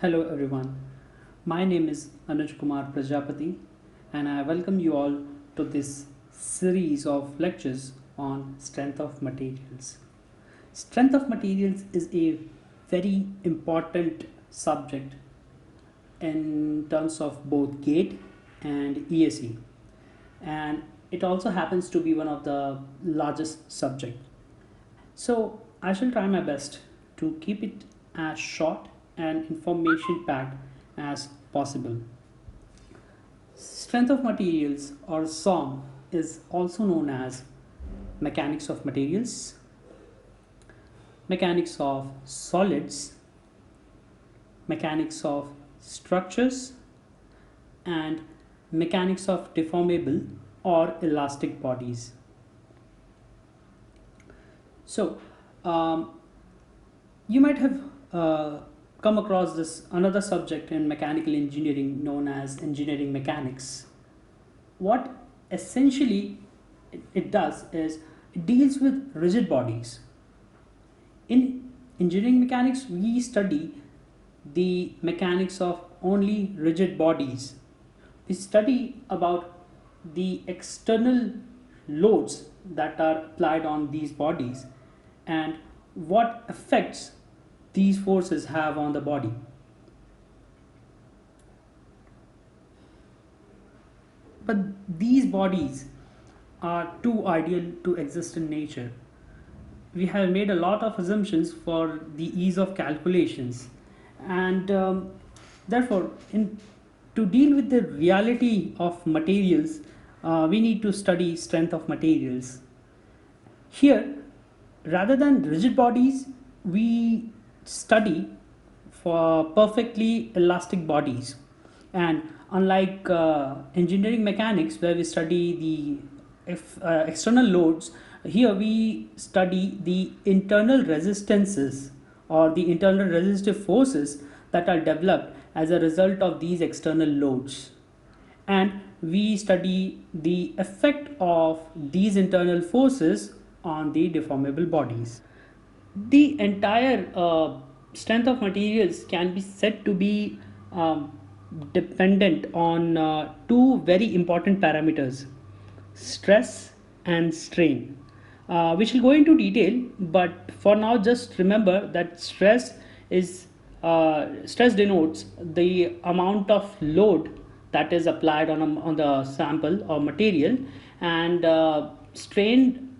Hello everyone, my name is Anuj Kumar Prajapati and I welcome you all to this series of lectures on strength of materials. Strength of materials is a very important subject in terms of both GATE and ESE, and it also happens to be one of the largest subject. So I shall try my best to keep it as short and information packed as possible. Strength of materials or SOM is also known as mechanics of materials, mechanics of solids, mechanics of structures, and mechanics of deformable or elastic bodies. So, um, you might have come across this another subject in mechanical engineering known as engineering mechanics. What essentially it does is it deals with rigid bodies. In engineering mechanics, we study the mechanics of only rigid bodies. We study about the external loads that are applied on these bodies and what effects these forces have on the body. But these bodies are too ideal to exist in nature. We have made a lot of assumptions for the ease of calculations, and therefore, to deal with the reality of materials, we need to study strength of materials. Here, rather than rigid bodies, we study for perfectly elastic bodies. And unlike engineering mechanics, where we study the external loads, here we study the internal resistances or the internal resistive forces that are developed as a result of these external loads. And we study the effect of these internal forces on the deformable bodies. The entire strength of materials can be said to be dependent on two very important parameters: stress and strain. We shall go into detail, but for now just remember that stress denotes the amount of load that is applied on the sample or material, and strain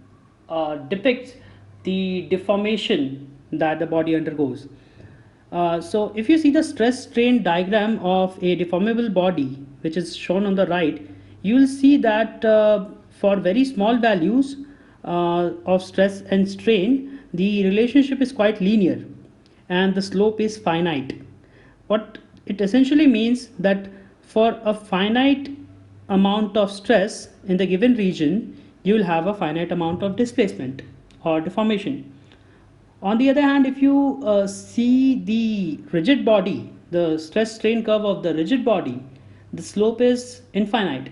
depicts the deformation that the body undergoes. So if you see the stress strain diagram of a deformable body, which is shown on the right, you will see that for very small values of stress and strain, the relationship is quite linear and the slope is finite. What it essentially means that for a finite amount of stress in the given region, you will have a finite amount of displacement or deformation. On the other hand, if you see the rigid body, the stress strain curve of the rigid body, the slope is infinite.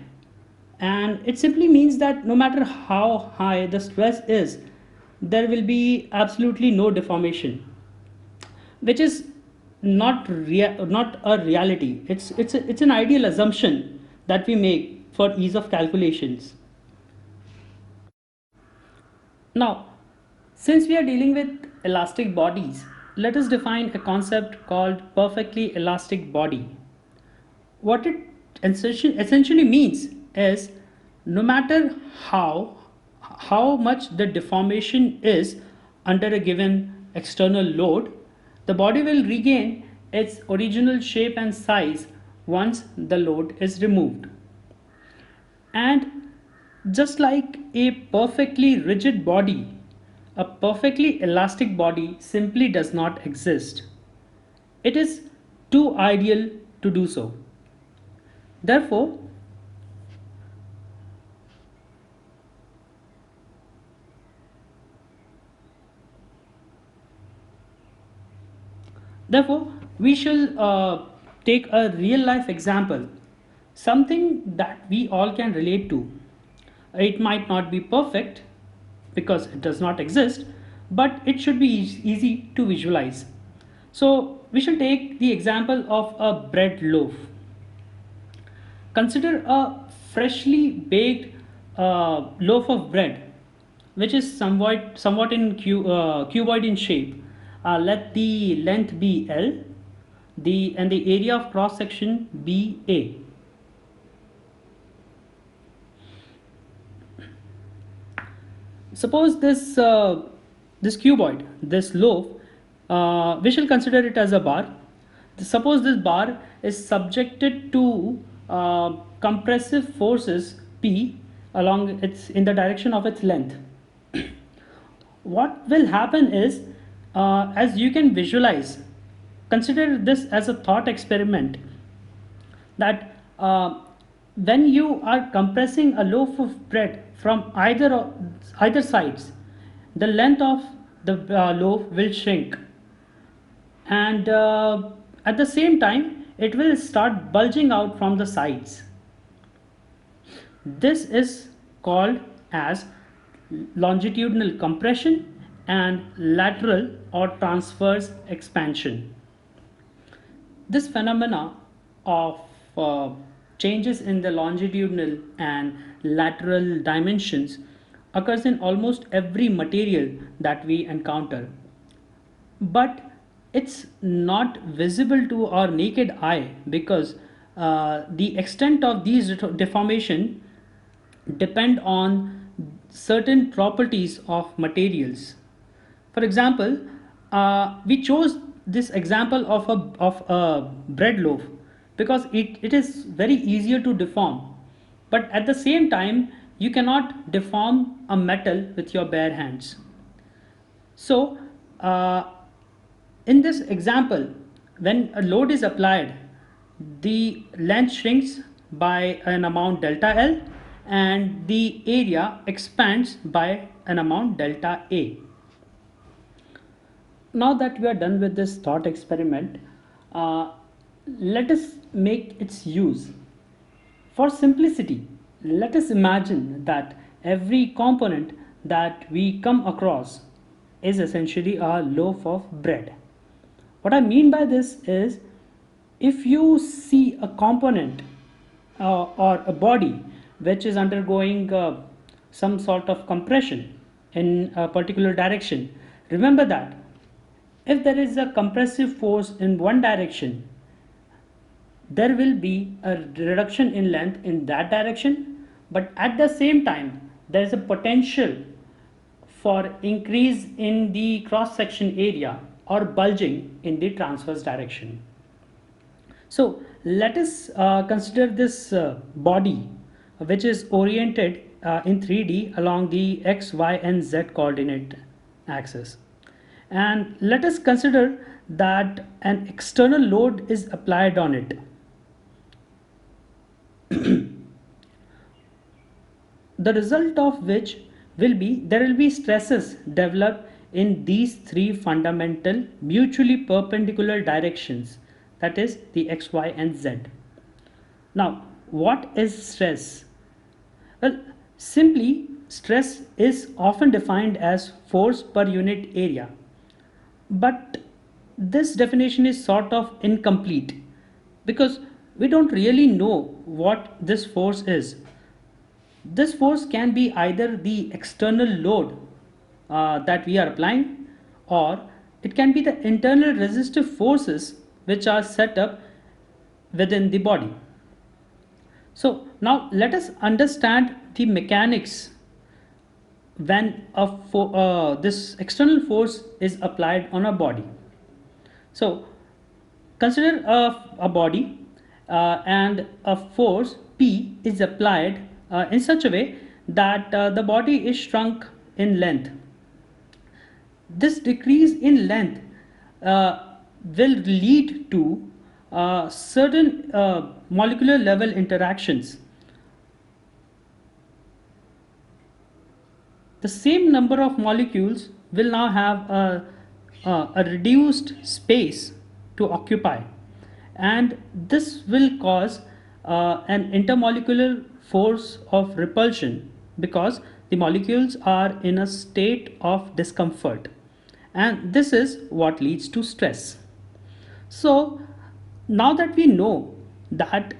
And it simply means that no matter how high the stress is, there will be absolutely no deformation, which is not a reality. It's an ideal assumption that we make for ease of calculations. Now, since we are dealing with elastic bodies, let us define a concept called perfectly elastic body. What it essentially means is no matter how much the deformation is under a given external load, the body will regain its original shape and size once the load is removed. And just like a perfectly rigid body, a perfectly elastic body simply does not exist. It is too ideal to do so. Therefore, Therefore, we shall take a real life example, something that we all can relate to. It might not be perfect because it does not exist, but it should be easy to visualize. So, we shall take the example of a bread loaf. Consider a freshly baked loaf of bread, which is somewhat in cuboid in shape. Let the length be L, the area of cross section be A. Suppose this cuboid, this loaf, we shall consider it as a bar. Suppose this bar is subjected to compressive forces P along its in the direction of its length. What will happen is, as you can visualize, consider this as a thought experiment, that when you are compressing a loaf of bread from either sides, the length of the loaf will shrink, and at the same time it will start bulging out from the sides. This is called as longitudinal compression and lateral or transverse expansion. This phenomena of changes in the longitudinal and lateral dimensions occurs in almost every material that we encounter, but it's not visible to our naked eye because the extent of these deformation depend on certain properties of materials. For example, we chose this example of a bread loaf because it is very easier to deform, but at the same time you cannot deform a metal with your bare hands. So in this example, when a load is applied, the length shrinks by an amount delta L and the area expands by an amount delta A. Now that we are done with this thought experiment, let us make its use. For simplicity, let us imagine that every component that we come across is essentially a loaf of bread. What I mean by this is, if you see a component or a body which is undergoing some sort of compression in a particular direction, remember that if there is a compressive force in one direction, there will be a reduction in length in that direction, but at the same time there is a potential for increase in the cross section area or bulging in the transverse direction. So let us consider this body which is oriented in 3D along the x, y and z coordinate axis, and let us consider that an external load is applied on it. The result of which will be there will be stresses developed in these three fundamental mutually perpendicular directions, that is the x, y and z. Now what is stress? Well, simply stress is often defined as force per unit area, but this definition is sort of incomplete because we don't really know what this force is. This force can be either the external load that we are applying, or it can be the internal resistive forces which are set up within the body. So now let us understand the mechanics when this external force is applied on a body. So consider a body and a force P is applied in such a way that the body is shrunk in length. This decrease in length will lead to certain molecular level interactions. The same number of molecules will now have a reduced space to occupy, and this will cause an intermolecular force of repulsion because the molecules are in a state of discomfort, and this is what leads to stress. So now that we know that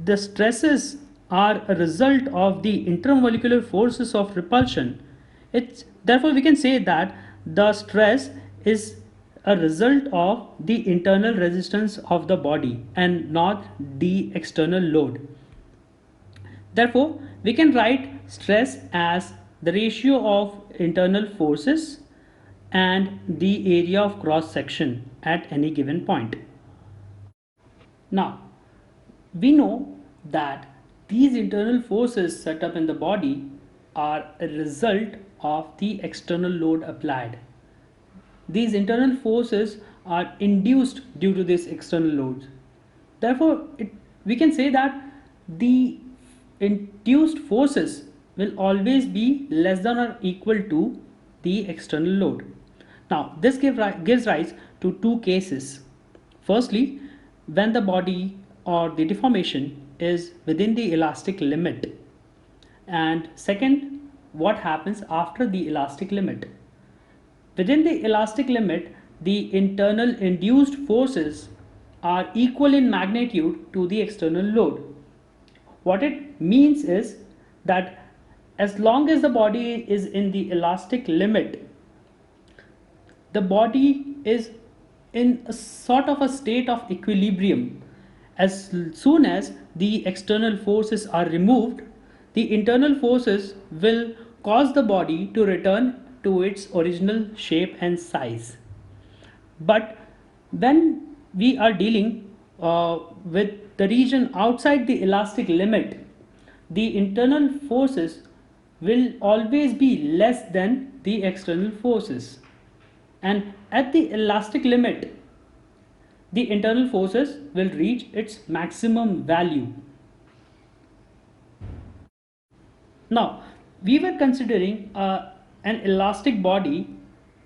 the stresses are a result of the intermolecular forces of repulsion, it's therefore we can say that the stress is a result of the internal resistance of the body and not the external load. Therefore, we can write stress as the ratio of internal forces and the area of cross section at any given point. Now, we know that these internal forces set up in the body are a result of the external load applied. These internal forces are induced due to this external loads. Therefore, we can say that the induced forces will always be less than or equal to the external load. Now, this gives rise to two cases. Firstly, when the body or the deformation is within the elastic limit, and second, what happens after the elastic limit. Within the elastic limit, the internal induced forces are equal in magnitude to the external load. What it means is that as long as the body is in the elastic limit, the body is in a sort of a state of equilibrium. As soon as the external forces are removed, the internal forces will cause the body to return to its original shape and size. But when we are dealing with the region outside the elastic limit, the internal forces will always be less than the external forces. And at the elastic limit, the internal forces will reach its maximum value. Now, we were considering an elastic body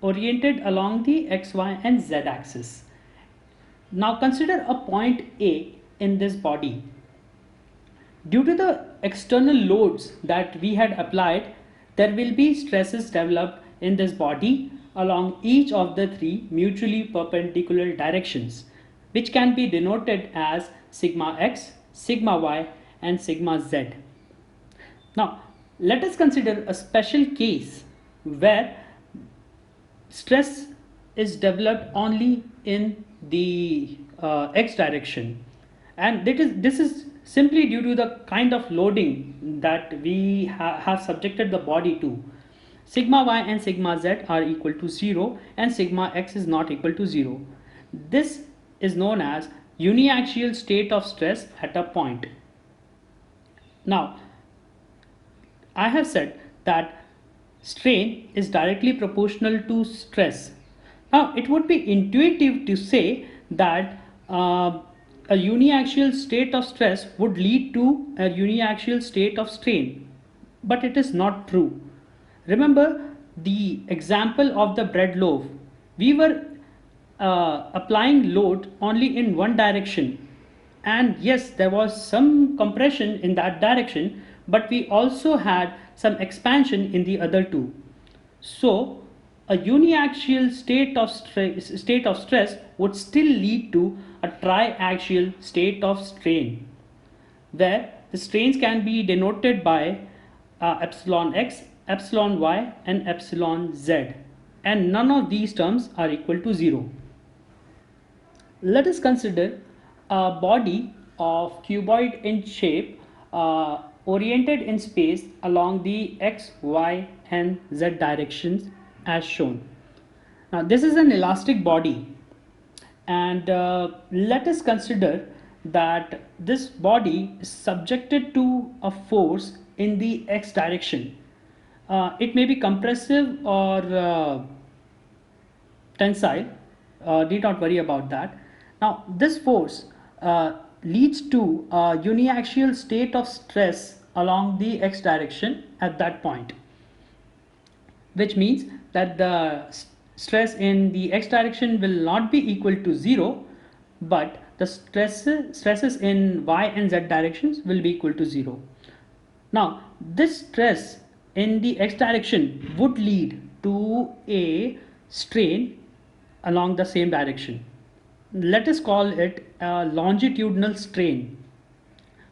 oriented along the x, y and z axis. Now consider a point A in this body. Due to the external loads that we had applied, there will be stresses developed in this body along each of the three mutually perpendicular directions, which can be denoted as sigma x, sigma y and sigma z. Now, let us consider a special case where stress is developed only in the x direction, and this is simply due to the kind of loading that we have subjected the body to. Sigma y and sigma z are equal to 0 and sigma x is not equal to 0. This is known as uniaxial state of stress at a point. Now, I have said that strain is directly proportional to stress. Now, it would be intuitive to say that a uniaxial state of stress would lead to a uniaxial state of strain, but it is not true. Remember the example of the bread loaf. We were applying load only in one direction, and yes, there was some compression in that direction, but we also had some expansion in the other two. So a uniaxial state of stress would still lead to a triaxial state of strain, where the strains can be denoted by epsilon x, epsilon y and epsilon z, and none of these terms are equal to 0. Let us consider a body of cuboid in shape oriented in space along the x, y and z directions as shown. Now this is an elastic body, and let us consider that this body is subjected to a force in the x direction. It may be compressive or tensile, need not worry about that. Now this force leads to a uniaxial state of stress along the x direction at that point, which means that the stress in the x direction will not be equal to 0, but the stresses in y and z directions will be equal to 0. Now this stress in the x direction would lead to a strain along the same direction. let us call it a longitudinal strain,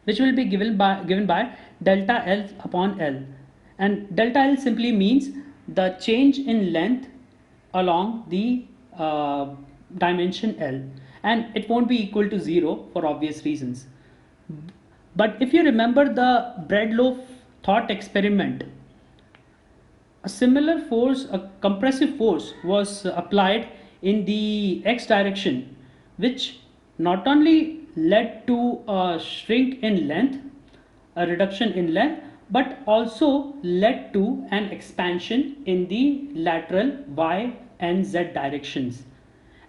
which will be given by delta L upon L. And delta L simply means the change in length along the dimension L, and it won't be equal to 0 for obvious reasons. But if you remember the bread loaf thought experiment, a similar force, a compressive force, was applied in the x direction, which not only led to a shrink in length, a reduction in length, but also led to an expansion in the lateral y and z directions.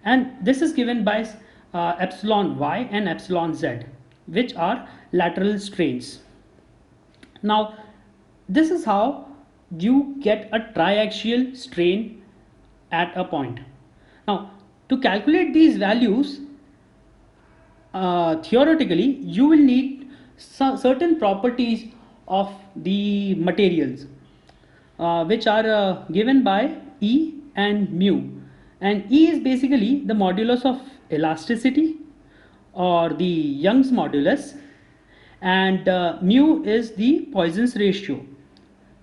And this is given by epsilon y and epsilon z, which are lateral strains. Now, this is how you get a triaxial strain at a point. Now, to calculate these values, theoretically, you will need certain properties of the materials, which are given by E and mu. And E is basically the modulus of elasticity, or the Young's modulus, and mu is the Poisson's ratio.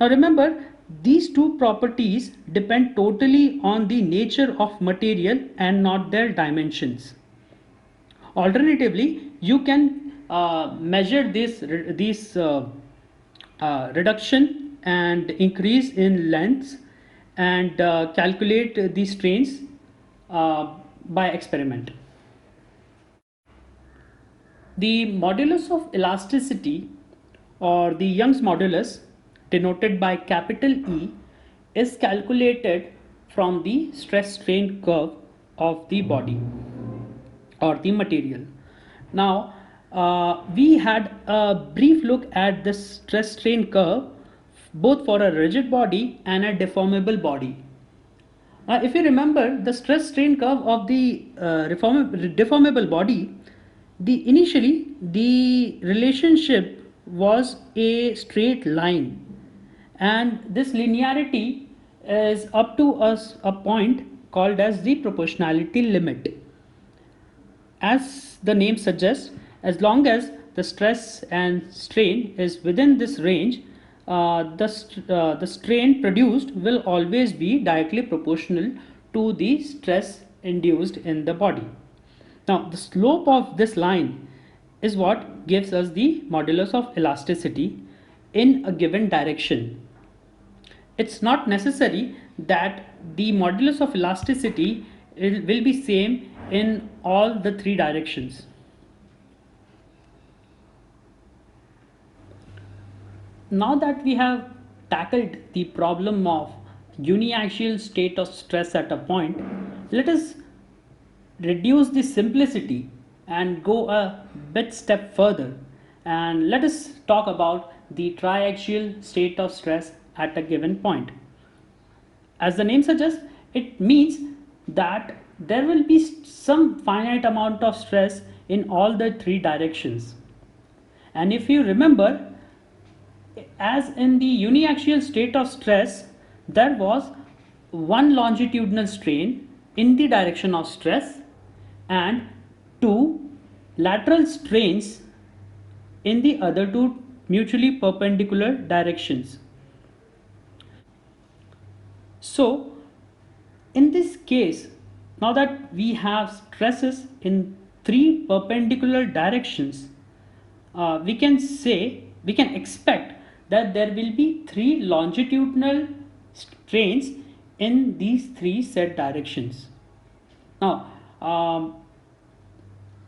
Now remember, these two properties depend totally on the nature of material and not their dimensions. Alternatively, you can measure this reduction and increase in lengths and calculate the strains by experiment. The modulus of elasticity, or the Young's modulus, denoted by capital E, is calculated from the stress strain curve of the body or the material. Now, we had a brief look at the stress strain curve both for a rigid body and a deformable body. If you remember the stress strain curve of the deformable body, initially the relationship was a straight line, and this linearity is up to a point called as the proportionality limit. As the name suggests, as long as the stress and strain is within this range, the strain produced will always be directly proportional to the stress induced in the body. Now, the slope of this line is what gives us the modulus of elasticity in a given direction. It's not necessary that the modulus of elasticity will be same in all the three directions. Now that we have tackled the problem of uniaxial state of stress at a point, let us reduce the simplicity and go a bit step further, and let us talk about the triaxial state of stress at a given point. As the name suggests, it means that there will be some finite amount of stress in all the three directions. And if you remember, as in the uniaxial state of stress, there was one longitudinal strain in the direction of stress and two lateral strains in the other two mutually perpendicular directions. So in this case, now that we have stresses in three perpendicular directions, we can expect that there will be three longitudinal strains in these three set directions. Now,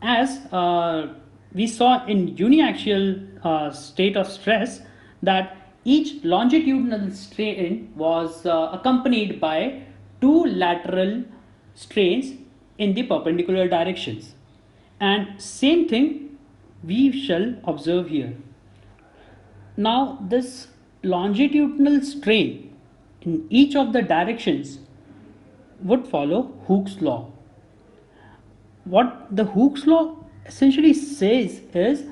as we saw in uniaxial state of stress, that each longitudinal strain was accompanied by two lateral strains in the perpendicular directions, and same thing we shall observe here. Now this longitudinal strain in each of the directions would follow Hooke's law. What the Hooke's law essentially says is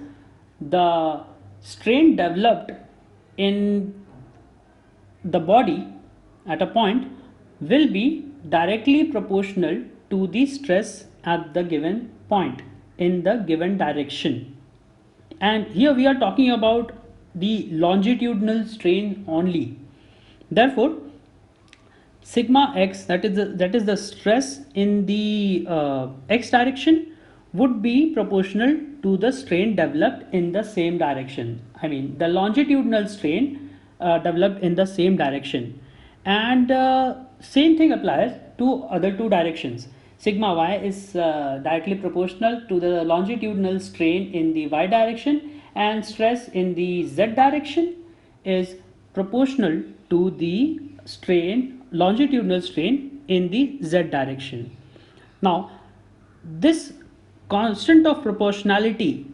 the strain developed in the body at a point will be directly proportional to the stress at the given point in the given direction. And here we are talking about the longitudinal strain only. Therefore, sigma x, that is the stress in the x direction, would be proportional to the strain developed in the same direction. I mean the longitudinal strain developed in the same direction. And same thing applies to other two directions. Sigma y is directly proportional to the longitudinal strain in the y direction, and stress in the z direction is proportional to the longitudinal strain in the z direction. Now, this constant of proportionality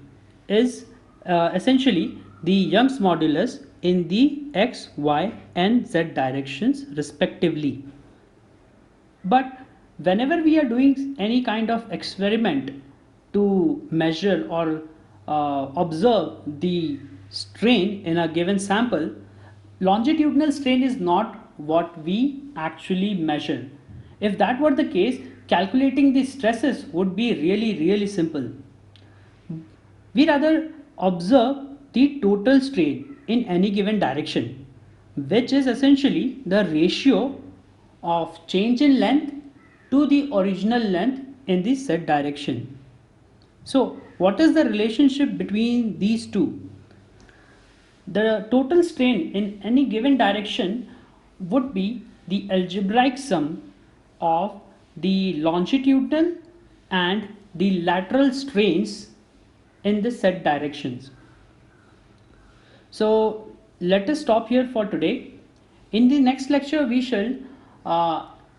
is essentially the Young's modulus in the x, y, and z directions respectively. But whenever we are doing any kind of experiment to measure or observe the strain in a given sample, longitudinal strain is not what we actually measure. If that were the case, calculating the stresses would be really simple. We rather observe the total strain in any given direction, which is essentially the ratio of change in length to the original length in the z direction. So, what is the relationship between these two? The total strain in any given direction would be the algebraic sum of the longitudinal and the lateral strains in the set directions. So let us stop here for today. In the next lecture we shall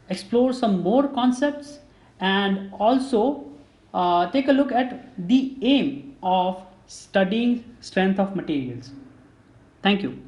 explore some more concepts and also take a look at the aim of studying strength of materials. Thank you.